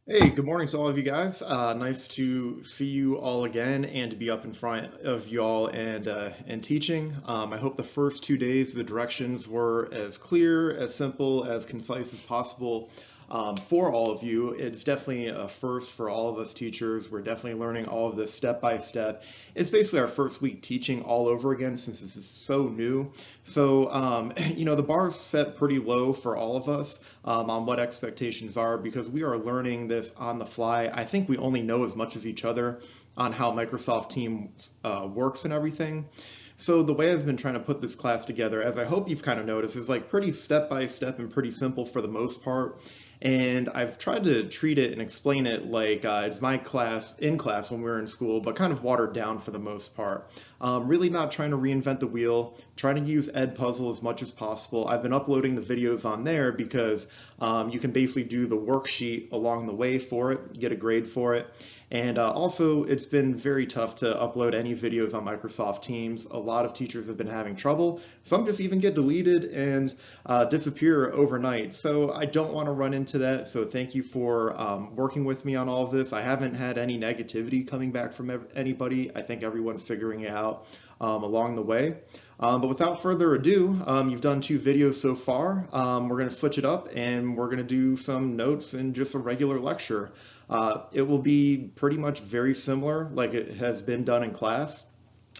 Hey, good morning to all of you guys. Nice to see you all again and to be up in front of you all and teaching. I hope the first 2 days the directions were as clear, as simple, as concise as possible for all of you. It's definitely a first for all of us teachers. We're definitely learning all of this step by step. It's basically our first week teaching all over again since this is so new. So, the bar is set pretty low for all of us on what expectations are because we are learning this on the fly. I think we only know as much as each other on how Microsoft Teams works and everything. So the way I've been trying to put this class together, as I hope you've kind of noticed, is like pretty step by step and pretty simple for the most part. And I've tried to treat it and explain it like it's my class in class when we were in school, but kind of watered down for the most part. Really not trying to reinvent the wheel, trying to use Edpuzzle as much as possible. I've been uploading the videos on there because you can basically do the worksheet along the way for it, get a grade for it. And also, it's been very tough to upload any videos on Microsoft Teams. A lot of teachers have been having trouble. Some just even get deleted and disappear overnight. So I don't want to run into that. So thank you for working with me on all of this. I haven't had any negativity coming back from anybody. I think everyone's figuring it out along the way. But without further ado, you've done 2 videos so far. We're going to switch it up and we're going to do some notes and just a regular lecture. It will be pretty much very similar like it has been done in class.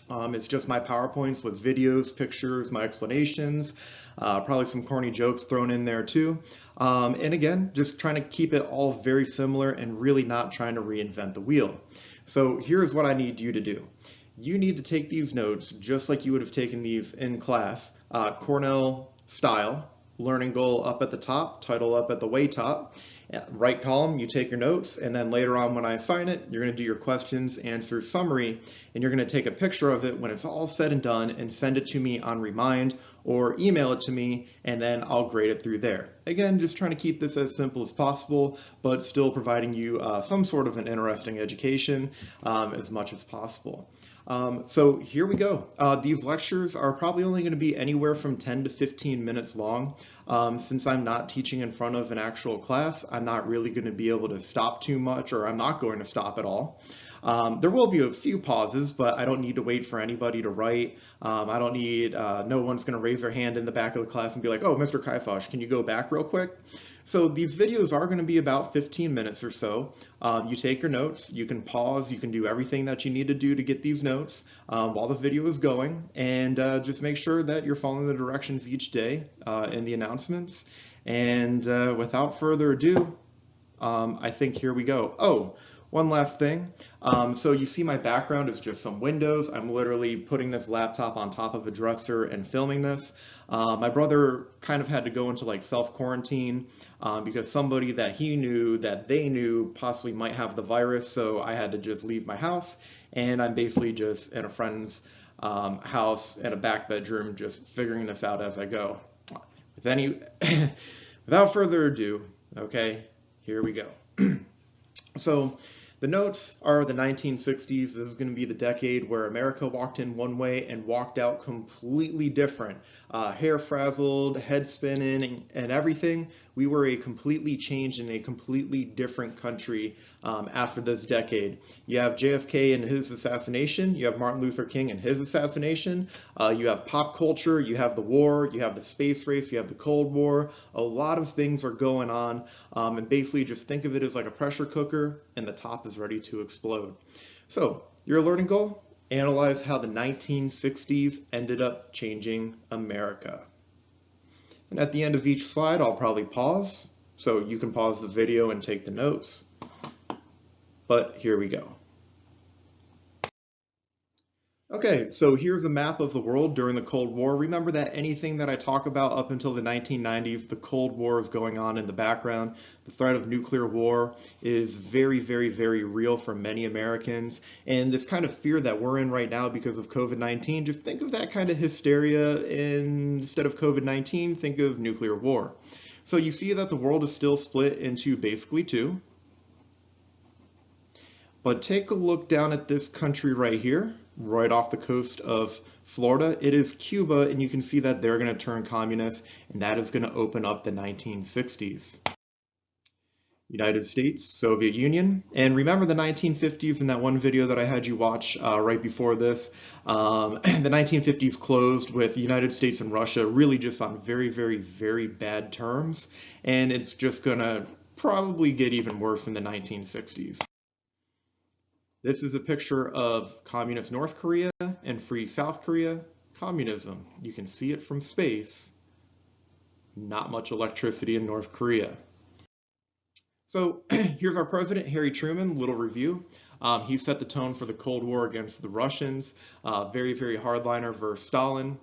It's just my PowerPoints with videos, pictures, my explanations, probably some corny jokes thrown in there too. And again, just trying to keep it all very similar and really not trying to reinvent the wheel. So here's what I need you to do. You need to take these notes just like you would have taken these in class, Cornell style, learning goal up at the top, title up at the way top. Right column, you take your notes, and then later on when I assign it, you're going to do your questions, answers, summary, and you're going to take a picture of it when it's all said and done and send it to me on Remind or email it to me, and then I'll grade it through there. Again, just trying to keep this as simple as possible, but still providing you some sort of an interesting education as much as possible. So here we go. These lectures are probably only going to be anywhere from 10 to 15 minutes long. Since I'm not teaching in front of an actual class, I'm not really going to be able to stop too much, or I'm not going to stop at all. There will be a few pauses, but I don't need to wait for anybody to write. I don't need, no one's going to raise their hand in the back of the class and be like, oh, Mr. Kaifosh, can you go back real quick? So these videos are going to be about 15 minutes or so. You take your notes, you can pause, you can do everything that you need to do to get these notes while the video is going, and just make sure that you're following the directions each day in the announcements. And without further ado, I think here we go. Oh, one last thing. So you see my background is just some windows. I'm literally putting this laptop on top of a dresser and filming this. My brother kind of had to go into like self-quarantine because somebody that he knew that they knew possibly might have the virus. So I had to just leave my house, and I'm basically just in a friend's house in a back bedroom just figuring this out as I go. With any, without further ado, okay, here we go. So the notes are the 1960s. This is going to be the decade where America walked in one way and walked out completely different. Hair frazzled, head spinning, and everything. We were a completely changed and a completely different country after this decade. You have JFK and his assassination. You have Martin Luther King and his assassination. You have pop culture. You have the war. You have the space race. You have the Cold War. A lot of things are going on. And basically just think of it as like a pressure cooker and the top is ready to explode. So your learning goal? Analyze how the 1960s ended up changing America. And at the end of each slide, I'll probably pause, so you can pause the video and take the notes. But here we go. Okay, so here's a map of the world during the Cold War. Remember that anything that I talk about up until the 1990s, the Cold War is going on in the background. The threat of nuclear war is very, very, very real for many Americans. And this kind of fear that we're in right now because of COVID-19, just think of that kind of hysteria. Instead of COVID-19, think of nuclear war. So you see that the world is still split into basically two. But take a look down at this country right here, right off the coast of Florida. It is Cuba, and you can see that they're going to turn communist, and that is going to open up the 1960s. United States, Soviet Union. And remember the 1950s in that one video that I had you watch right before this? The 1950s closed with the United States and Russia really just on very, very, very bad terms. And it's just going to probably get even worse in the 1960s. This is a picture of communist North Korea and free South Korea. Communism. You can see it from space. Not much electricity in North Korea. So here's our president, Harry Truman, little review. He set the tone for the Cold War against the Russians, very, very hardliner versus Stalin,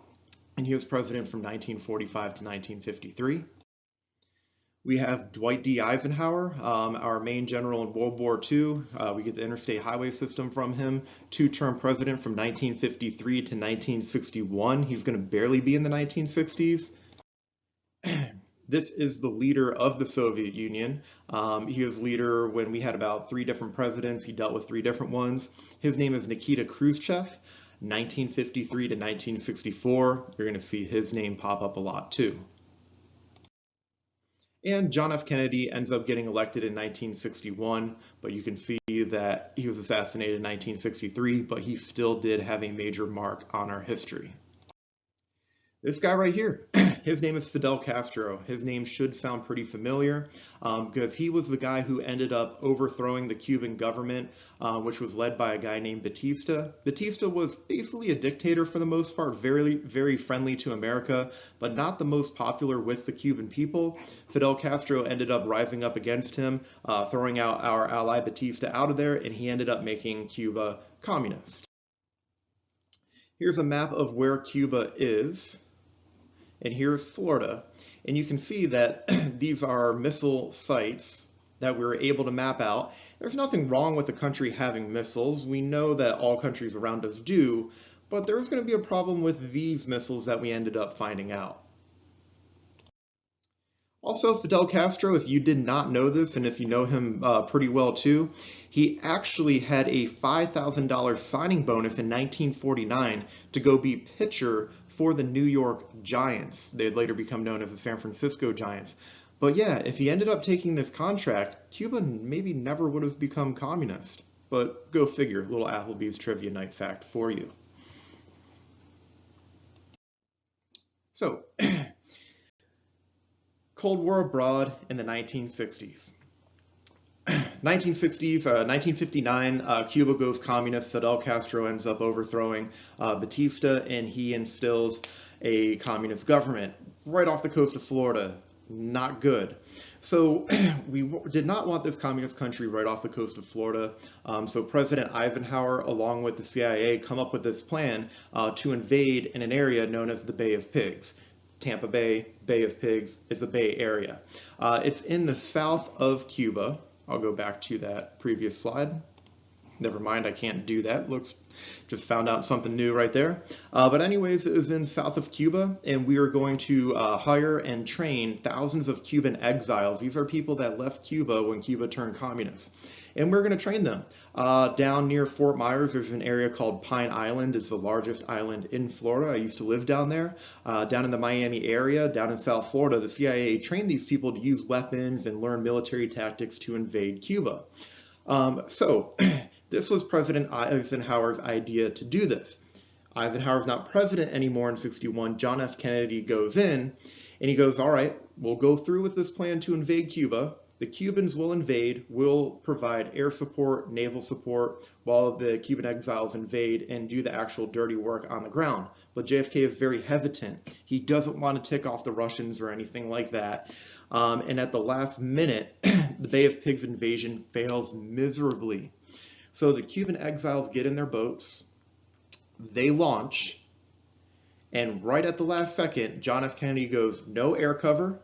and he was president from 1945 to 1953. We have Dwight D. Eisenhower, our main general in World War II. We get the interstate highway system from him, two-term president from 1953 to 1961. He's going to barely be in the 1960s. This is the leader of the Soviet Union. He was leader when we had about 3 different presidents. He dealt with 3 different ones. His name is Nikita Khrushchev, 1953 to 1964. You're going to see his name pop up a lot too. And John F. Kennedy ends up getting elected in 1961, but you can see that he was assassinated in 1963, but he still did have a major mark on our history. This guy right here, his name is Fidel Castro. His name should sound pretty familiar because he was the guy who ended up overthrowing the Cuban government, which was led by a guy named Batista. Batista was basically a dictator for the most part, very, very friendly to America, but not the most popular with the Cuban people. Fidel Castro ended up rising up against him, throwing out our ally Batista out of there, and he ended up making Cuba communist. Here's a map of where Cuba is. And here's Florida. And you can see that these are missile sites that we were able to map out. There's nothing wrong with the country having missiles. We know that all countries around us do, but there's going to be a problem with these missiles that we ended up finding out. Also, Fidel Castro, if you did not know this, and if you know him pretty well too, he actually had a $5,000 signing bonus in 1949 to go be pitcher for the New York Giants. They'd later become known as the San Francisco Giants. But yeah, if he ended up taking this contract, Cuba maybe never would have become communist. But go figure, little Applebee's trivia night fact for you. So, Cold War abroad in the 1960s. 1959, Cuba goes communist. Fidel Castro ends up overthrowing Batista, and he instills a communist government right off the coast of Florida. Not good. So we did not want this communist country right off the coast of Florida. So President Eisenhower, along with the CIA, come up with this plan to invade in an area known as the Bay of Pigs. Tampa Bay, Bay of Pigs, it's a Bay Area. It's in the south of Cuba. I'll go back to that previous slide. Never mind, I can't do that. Just found out something new right there. But anyways, it is in south of Cuba, and we are going to hire and train thousands of Cuban exiles. These are people that left Cuba when Cuba turned communist. And we're going to train them. Down near Fort Myers, there's an area called Pine Island. It's the largest island in Florida. I used to live down there. Down in the Miami area, down in South Florida, the CIA trained these people to use weapons and learn military tactics to invade Cuba. This was President Eisenhower's idea to do this. Eisenhower's not president anymore in 61. John F. Kennedy goes in, and he goes, all right, we'll go through with this plan to invade Cuba. The Cubans will invade, we'll provide air support, naval support, while the Cuban exiles invade and do the actual dirty work on the ground. But JFK is very hesitant. He doesn't want to tick off the Russians or anything like that. And at the last minute, the Bay of Pigs invasion fails miserably. So the Cuban exiles get in their boats, they launch, and right at the last second, John F. Kennedy goes, no air cover,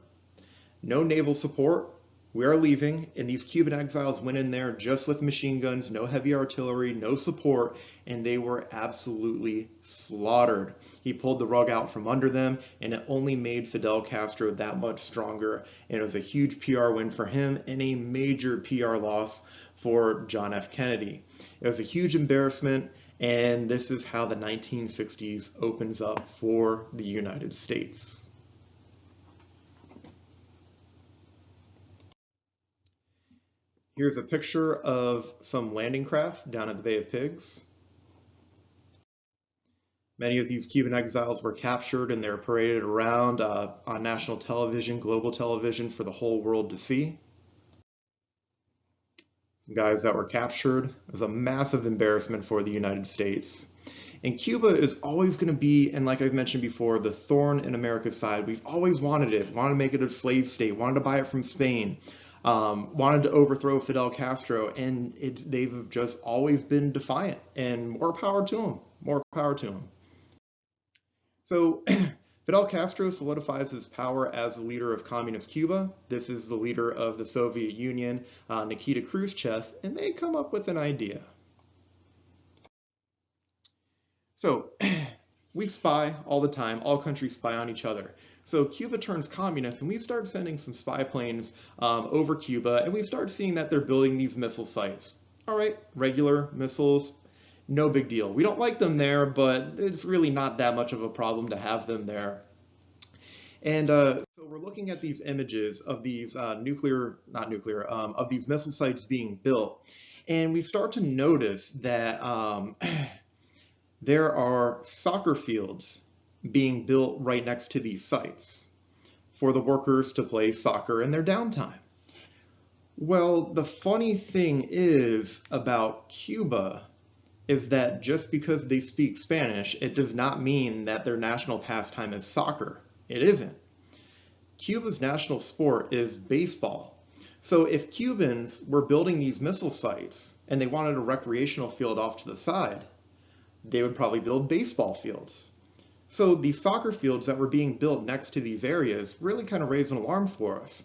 no naval support, we are leaving, and these Cuban exiles went in there just with machine guns, no heavy artillery, no support, and they were absolutely slaughtered. He pulled the rug out from under them, and it only made Fidel Castro that much stronger, and it was a huge PR win for him and a major PR loss for John F. Kennedy. It was a huge embarrassment, and this is how the 1960s opens up for the United States. Here's a picture of some landing craft down at the Bay of Pigs. Many of these Cuban exiles were captured and they're paraded around on national television, global television for the whole world to see. Some guys that were captured. It was a massive embarrassment for the United States. And Cuba is always going to be, and like I've mentioned before, the thorn in America's side. We've always wanted it, wanted to make it a slave state, wanted to buy it from Spain, wanted to overthrow Fidel Castro, and they've just always been defiant, and more power to them, more power to them. So Fidel Castro solidifies his power as the leader of communist Cuba. This is the leader of the Soviet Union, Nikita Khrushchev, and they come up with an idea. So we spy all the time. All countries spy on each other. So Cuba turns communist, and we start sending some spy planes over Cuba, and we start seeing that they're building these missile sites. All right, regular missiles, no big deal. We don't like them there, but it's really not that much of a problem to have them there. And so we're looking at these images of these of these missile sites being built, and we start to notice that there are soccer fields being built right next to these sites for the workers to play soccer in their downtime. Well, the funny thing is about Cuba is that just because they speak Spanish, it does not mean that their national pastime is soccer. It isn't. Cuba's national sport is baseball. So if Cubans were building these missile sites and they wanted a recreational field off to the side, they would probably build baseball fields. So these soccer fields that were being built next to these areas really kind of raised an alarm for us.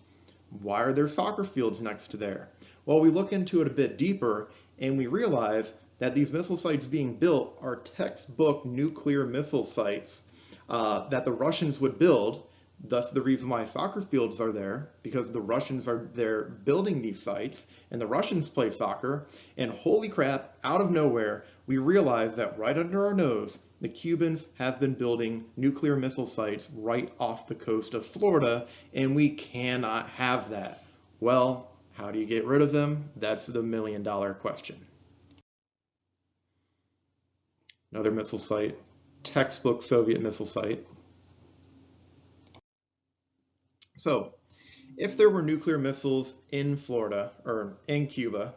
Why are there soccer fields next to there? Well, we look into it a bit deeper and we realize that these missile sites being built are textbook nuclear missile sites that the Russians would build. Thus the reason why soccer fields are there, because the Russians are there building these sites and the Russians play soccer, and holy crap, out of nowhere, we realize that right under our nose, the Cubans have been building nuclear missile sites right off the coast of Florida, and we cannot have that. Well, how do you get rid of them? That's the million-dollar question. Another missile site, textbook Soviet missile site. So, if there were nuclear missiles in Florida, or in Cuba,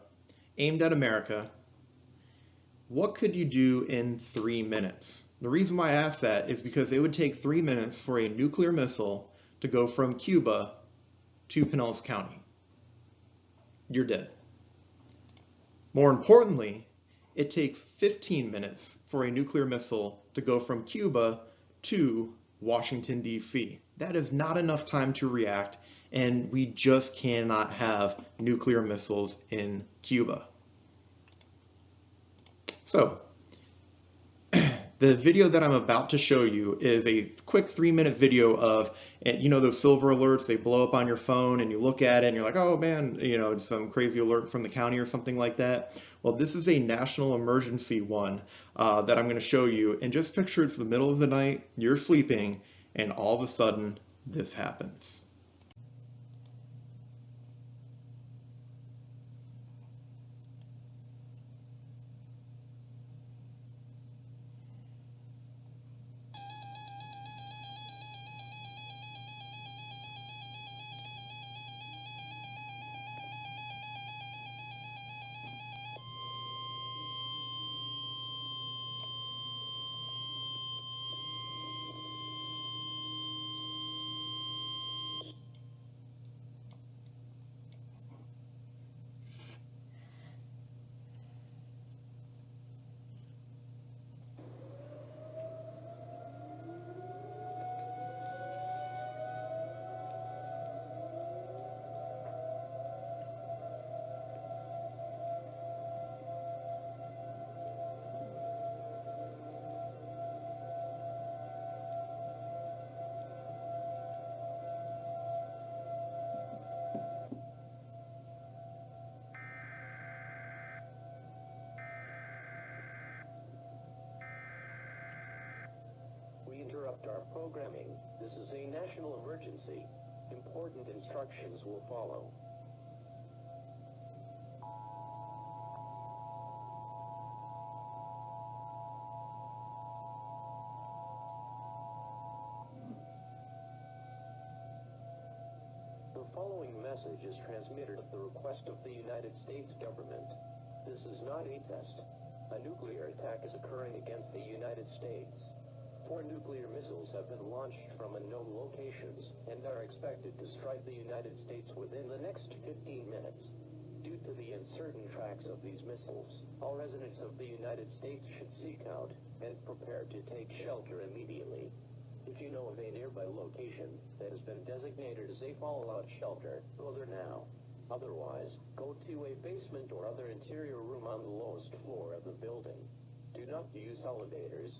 aimed at America, what could you do in 3 minutes? The reason why I ask that is because it would take 3 minutes for a nuclear missile to go from Cuba to Pinellas County. You're dead. More importantly, it takes 15 minutes for a nuclear missile to go from Cuba to Washington, D.C. That is not enough time to react, and we just cannot have nuclear missiles in Cuba. So, the video that I'm about to show you is a quick 3-minute video of, you know, those silver alerts, they blow up on your phone and you look at it and you're like, oh man, you know, it's some crazy alert from the county or something like that. Well, this is a national emergency one that I'm going to show you. And just picture it's the middle of the night, you're sleeping, and all of a sudden this happens. We interrupt our programming. This is a national emergency. Important instructions will follow. following message is transmitted at the request of the United States government. This is not a test. A nuclear attack is occurring against the United States. 4 nuclear missiles have been launched from unknown locations and are expected to strike the United States within the next 15 minutes. Due to the uncertain tracks of these missiles, all residents of the United States should seek out and prepare to take shelter immediately. If you know of a nearby location that has been designated as a fallout shelter, go there now. Otherwise, go to a basement or other interior room on the lowest floor of the building. Do not use elevators.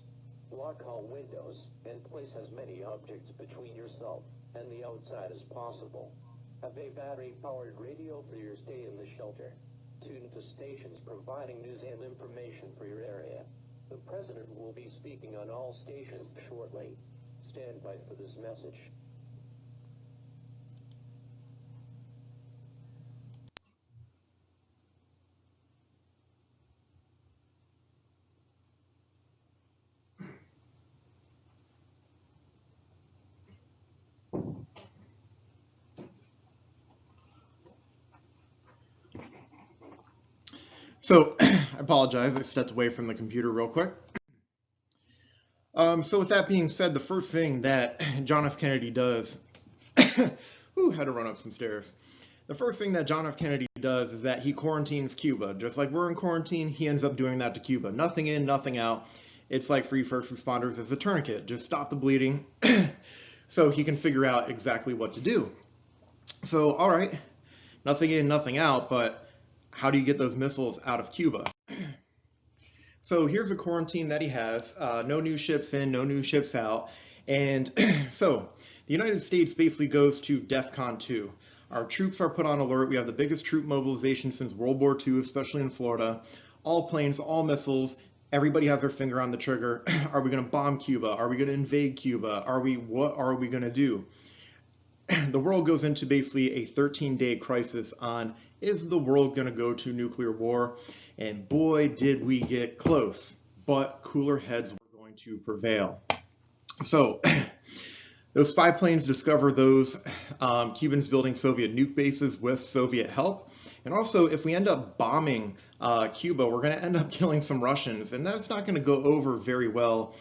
Block all windows and place as many objects between yourself and the outside as possible. Have a battery-powered radio for your stay in the shelter. Tune to stations providing news and information for your area. The President will be speaking on all stations shortly. Stand by for this message. So I apologize, I stepped away from the computer real quick. So with that being said, the first thing that John F. Kennedy does, ooh, had to run up some stairs. The first thing that John F. Kennedy does is that he quarantines Cuba. Just like we're in quarantine, he ends up doing that to Cuba. Nothing in, nothing out. It's like free first responders as a tourniquet. Just stop the bleeding so he can figure out exactly what to do. So, all right, nothing in, nothing out, but how do you get those missiles out of Cuba? So here's a quarantine that he has. No new ships in, no new ships out. And so the United States basically goes to DEFCON 2. Our troops are put on alert. We have the biggest troop mobilization since World War II, especially in Florida. All planes, all missiles. Everybody has their finger on the trigger. Are we going to bomb Cuba? Are we going to invade Cuba? What are we going to do? The world goes into basically a 13-day crisis on, is the world going to go to nuclear war? And boy, did we get close, but cooler heads were going to prevail. So those spy planes discover those Cubans building Soviet nuke bases with Soviet help. And also, if we end up bombing Cuba, we're going to end up killing some Russians, and that's not going to go over very well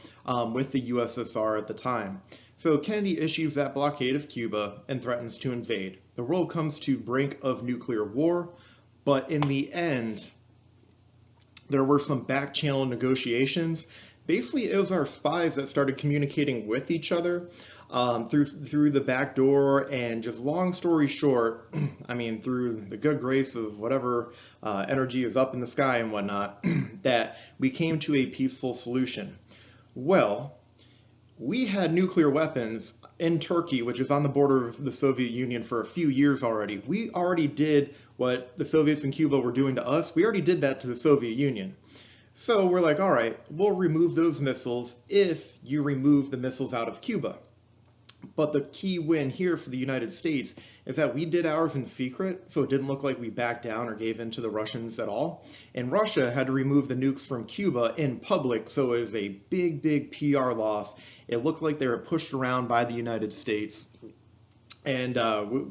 with the USSR at the time. So Kennedy issues that blockade of Cuba and threatens to invade. The world comes to brink of nuclear war, but in the end, there were some back channel negotiations. Basically, it was our spies that started communicating with each other through the back door, and just long story short, I mean, through the good grace of whatever energy is up in the sky and whatnot, that we came to a peaceful solution. Well, we had nuclear weapons in Turkey, which is on the border of the Soviet Union, for a few years already. We already did what the Soviets in Cuba were doing to us. We already did that to the Soviet Union. So we're like, all right, we'll remove those missiles if you remove the missiles out of Cuba. But the key win here for the United States is that we did ours in secret, so it didn't look like we backed down or gave in to the Russians at all. And Russia had to remove the nukes from Cuba in public, so it was a big, big PR loss. It looked like they were pushed around by the United States. And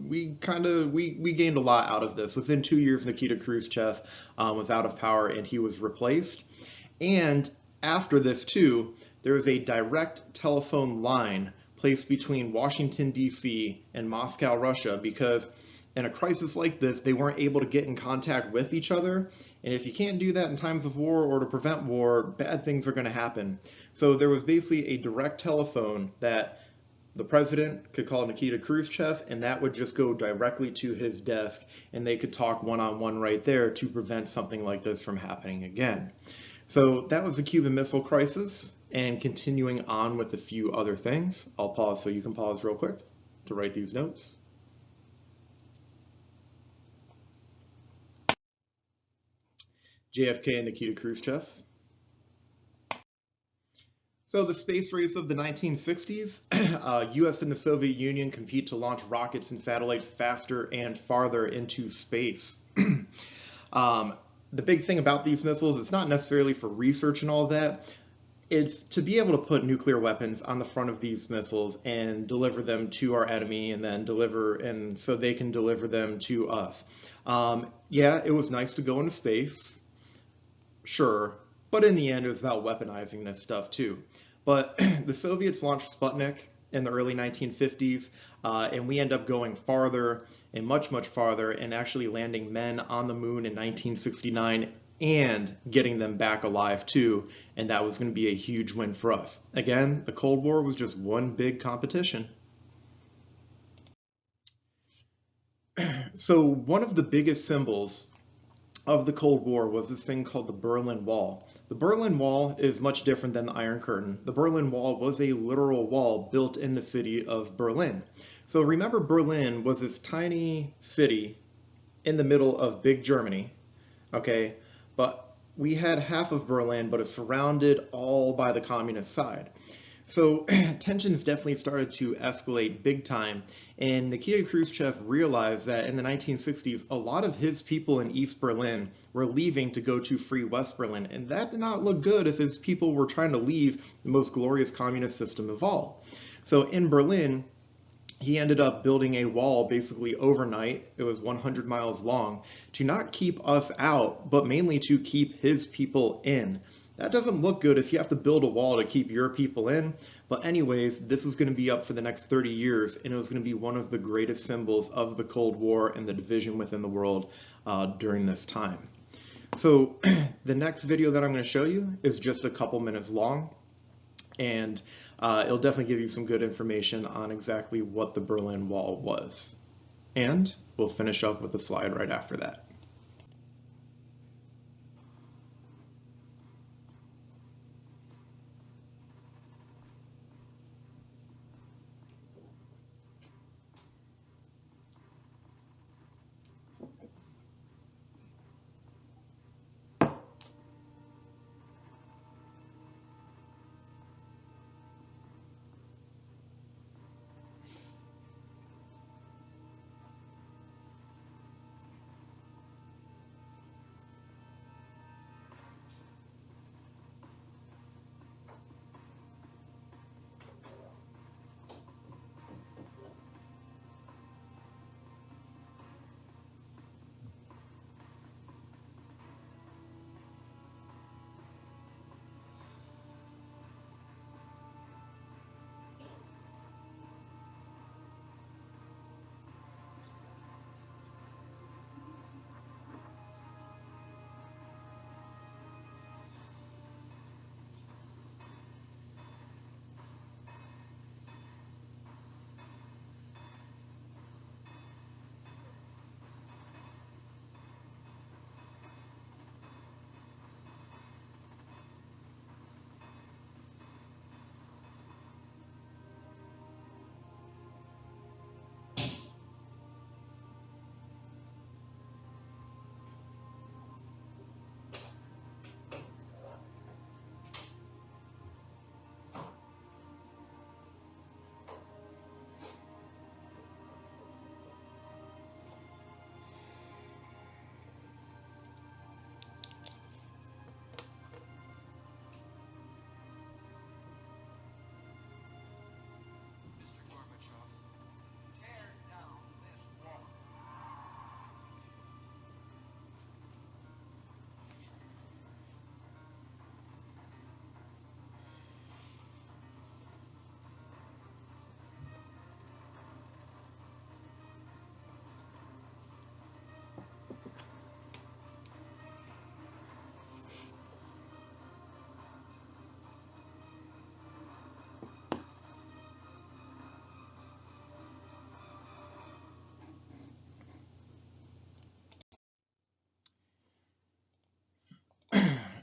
we gained a lot out of this. Within 2 years, Nikita Khrushchev was out of power and he was replaced. And after this too, there was a direct telephone line placed between Washington, D.C. and Moscow, Russia, because in a crisis like this, they weren't able to get in contact with each other. And if you can't do that in times of war or to prevent war, bad things are going to happen. So there was basically a direct telephone that the president could call Nikita Khrushchev, and that would just go directly to his desk, and they could talk one-on-one right there to prevent something like this from happening again. So that was the Cuban Missile Crisis, and continuing on with a few other things. I'll pause so you can pause real quick to write these notes. JFK and Nikita Khrushchev. So the space race of the 1960s, US and the Soviet Union compete to launch rockets and satellites faster and farther into space. The big thing about these missiles, it's not necessarily for research and all that. It's to be able to put nuclear weapons on the front of these missiles and deliver them to our enemy and then and so they can deliver them to us. Yeah, it was nice to go into space, sure, but in the end it was about weaponizing this stuff too. But the Soviets launched Sputnik in the early 1950s, and we end up going farther and much, much farther and actually landing men on the moon in 1969 and getting them back alive too, and that was going to be a huge win for us. Again, the Cold War was just one big competition. So one of the biggest symbols of the Cold War was this thing called the Berlin Wall. The Berlin Wall is much different than the Iron Curtain. The Berlin Wall was a literal wall built in the city of Berlin. So remember, Berlin was this tiny city in the middle of big Germany, okay? But we had half of Berlin, but it's surrounded all by the communist side. So tensions definitely started to escalate big time, and Nikita Khrushchev realized that in the 1960s, a lot of his people in East Berlin were leaving to go to free West Berlin, and that did not look good if his people were trying to leave the most glorious communist system of all. So in Berlin, he ended up building a wall basically overnight. It was 100 miles long to not keep us out, but mainly to keep his people in. That doesn't look good if you have to build a wall to keep your people in. But anyways, this was going to be up for the next 30 years, and it was going to be one of the greatest symbols of the Cold War and the division within the world during this time. So the next video that I'm going to show you is just a couple minutes long, and it'll definitely give you some good information on exactly what the Berlin Wall was. And we'll finish up with a slide right after that.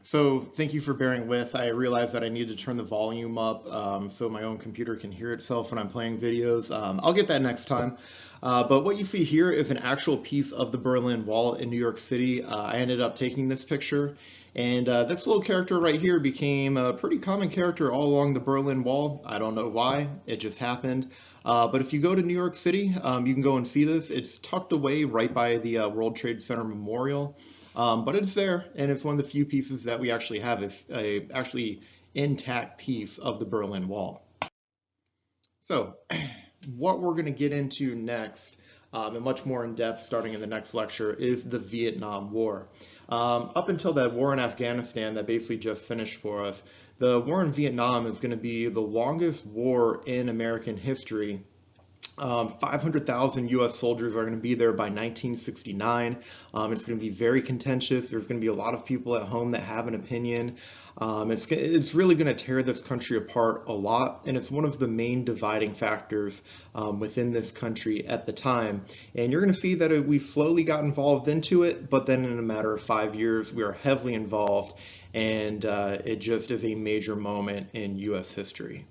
So thank you for bearing with. I realized that I need to turn the volume up so my own computer can hear itself when I'm playing videos. I'll get that next time. But what you see here is an actual piece of the Berlin Wall in New York City. I ended up taking this picture, and this little character right here became a pretty common character all along the Berlin Wall. I don't know why, it just happened. But if you go to New York City, you can go and see this. It's tucked away right by the World Trade Center Memorial. But it's there, and it's one of the few pieces that we actually have. If actually intact piece of the Berlin Wall. So what we're going to get into next, and much more in depth starting in the next lecture, is the Vietnam War. Up until that war in Afghanistan that basically just finished for us, the war in Vietnam is going to be the longest war in American history. 500,000 U.S. soldiers are going to be there by 1969. It's going to be very contentious. There's going to be a lot of people at home that have an opinion. It's really going to tear this country apart a lot, and it's one of the main dividing factors within this country at the time. And you're going to see that we slowly got involved into it, but then in a matter of 5 years, we are heavily involved, and it just is a major moment in U.S. history.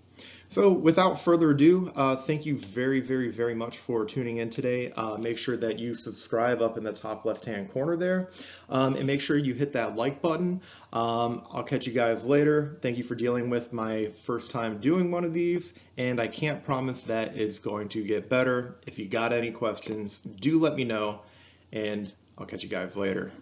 So without further ado, thank you very, very, very much for tuning in today. Make sure that you subscribe up in the top left-hand corner there, and make sure you hit that like button. I'll catch you guys later. Thank you for dealing with my first time doing one of these, and I can't promise that it's going to get better. If you got any questions, do let me know, and I'll catch you guys later.